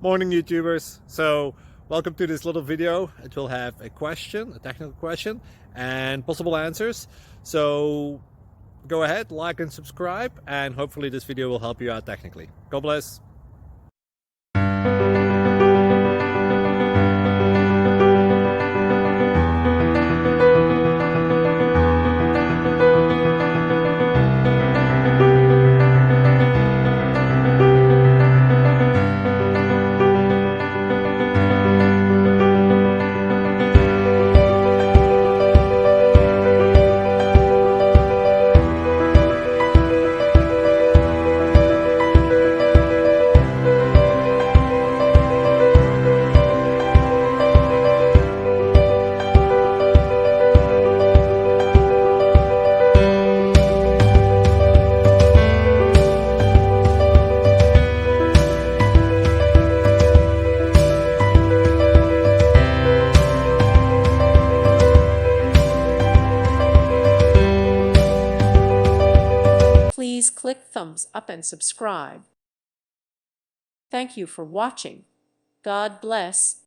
Morning YouTubers. So welcome to this little video. It will have a question, a technical question, and possible answers. So go ahead, like and subscribe, and hopefully this video will help you out technically. God bless. Please click thumbs up and subscribe. Thank you for watching. God bless.